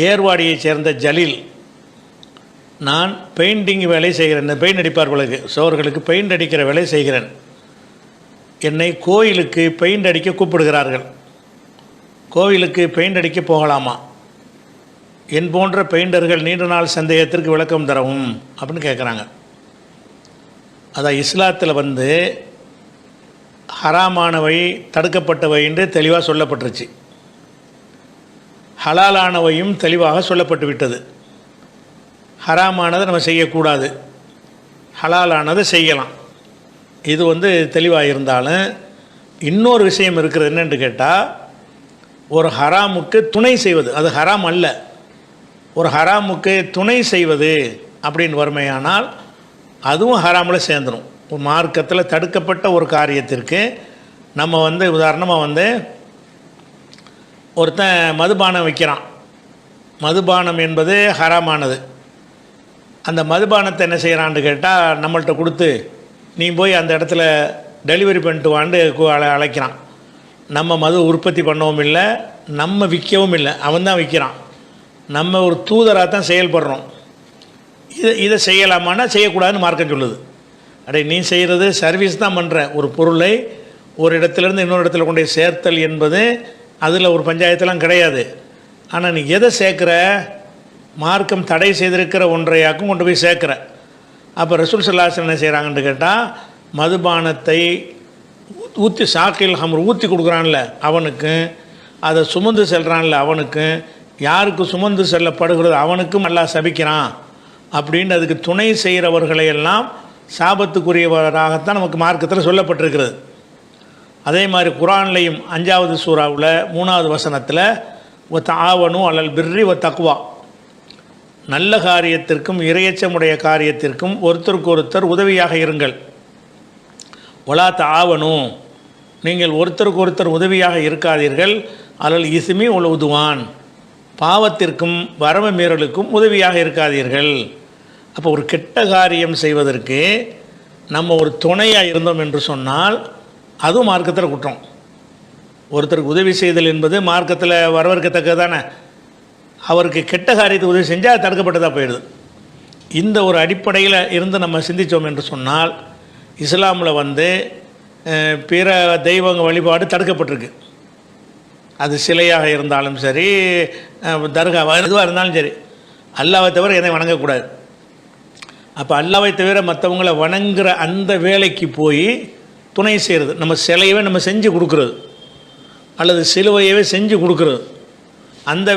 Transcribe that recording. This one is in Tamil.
ஏர்வாடியைச் சேர்ந்த ஜலீல், நான் பெயிண்டிங் வேலை செய்கிறேன், பெயிண்ட் அடிப்பார்களுக்கு சோர்களுக்கு பெயிண்ட் அடிக்கிற வேலை செய்கிறேன். என்னை கோயிலுக்கு பெயிண்ட் அடிக்க கூப்பிடுகிறார்கள். கோவிலுக்கு பெயிண்ட் அடிக்க போகலாமா? என் போன்ற பெயிண்டர்கள் நீண்ட நாள் சந்தேகத்திற்கு விளக்கம் தரவும் அப்படின்னு கேட்குறாங்க. அதான் இஸ்லாத்தில் ஹராமானவை தடுக்கப்பட்டவை என்று தெளிவாக சொல்லப்பட்டுருச்சு. ஹலாலானவையும் தெளிவாக சொல்லப்பட்டு விட்டது. ஹராமானதை நம்ம செய்யக்கூடாது, ஹலாலானதை செய்யலாம். இது தெளிவாக இருந்தாலும் இன்னொரு விஷயம் இருக்கிறது. என்னென்று கேட்டால், ஒரு ஹராமுக்கு துணை செய்வது அது ஹராம் அல்ல. ஒரு ஹராமுக்கு துணை செய்வது அப்படின்னு வறுமையானால் அதுவும் ஹராமில் சேர்ந்துடும். ஒரு மார்க்கத்தில் தடுக்கப்பட்ட ஒரு காரியத்திற்கு நம்ம உதாரணமாக ஒருத்தன் மதுபானம் விற்கிறான். மதுபானம் என்பது ஹராமானது. அந்த மதுபானத்தை என்ன செய்கிறான்னு கேட்டால், நம்மள்கிட்ட கொடுத்து நீ போய் அந்த இடத்துல டெலிவரி பண்ணிட்டு வாண்டு அழைக்கிறான். நம்ம மது உற்பத்தி பண்ணவும் இல்லை, நம்ம விற்கவும் இல்லை, அவன் தான் விற்கிறான். நம்ம ஒரு தூதராக தான் செயல்படுறோம். இதை செய்யலாமான்னா செய்யக்கூடாதுன்னு மார்க்கம் சொல்லுது. நீ செய்கிறது சர்வீஸ் தான் பண்ணுற. ஒரு பொருளை ஒரு இடத்துலேருந்து இன்னொரு இடத்துல கொண்டு போய் சேர்த்தல் என்பது அதில் ஒரு பஞ்சாயத்தெல்லாம் கிடையாது. ஆனால் நீ எதை சேர்க்குற, மார்க்கம் தடை செய்திருக்கிற ஒன்றையாக்கும் கொண்டு போய் சேர்க்குற. அப்போ ரசூல் ஸல்லல்லாஹு அலைஹி வஸல்லம் என்ன செய்கிறாங்கன்னு கேட்டால், மதுபானத்தை ஊற்றி சாக்கில் ஹம்ர் ஊற்றி கொடுக்குறான்ல அவனுக்கு, அதை சுமந்து செல்கிறான்ல அவனுக்கு, யாருக்கு சுமந்து செல்லப்படுகிறது அவனுக்கும் அல்லாஹ் சபிக்கிறான் அப்படின்னு அதுக்கு துணை செய்கிறவர்களையெல்லாம் சாபத்துக்குரியவராகத்தான் நமக்கு மார்க்கத்தில் சொல்லப்பட்டிருக்கிறது. அதே மாதிரி குர்ஆன்லையும் 5வது சூறாவில் 3வது வசனத்தில் தாவனும் அலல் பிர்ரி வ தக்வா, நல்ல காரியத்திற்கும் இறையச்சமுடைய காரியத்திற்கும் ஒருத்தருக்கு உதவியாக இருங்கள். ஒலா தாவனும், நீங்கள் ஒருத்தருக்கு உதவியாக இருக்காதீர்கள். அலல் இஸ்மி உல் உதுவான், பாவத்திற்கும் வரம்பு மீறலுக்கும் உதவியாக இருக்காதீர்கள். அப்போ ஒரு கெட்ட காரியம் செய்வதற்கு நம்ம ஒரு துணையாக இருந்தோம் என்று சொன்னால் அதுவும் மார்க்கத்தில் குற்றம். ஒருத்தருக்கு உதவி செய்தல் என்பது மார்க்கத்தில் வரவேற்கத்தக்கது தானே. அவருக்கு கெட்ட காரியத்தை உதவி செஞ்சால் அது தடுக்கப்பட்டதாக போயிடுது. இந்த ஒரு அடிப்படையில் இருந்து நம்ம சிந்தித்தோம் என்று சொன்னால், இஸ்லாமில் பிற தெய்வங்க வழிபாடு தடுக்கப்பட்டிருக்கு. அது சிலையாக இருந்தாலும் சரி, தர்கா எதுவாக இருந்தாலும் சரி, அல்லாவை தவிர எதையும் வணங்கக்கூடாது. அப்போ அல்லாவை தவிர மற்றவங்களை வணங்குற அந்த வேலைக்கு போய் துணை செய்கிறது, நம்ம சிலையவே நம்ம செஞ்சு கொடுக்குறது அல்லது சிலுவையவே செஞ்சு கொடுக்குறது, அந்த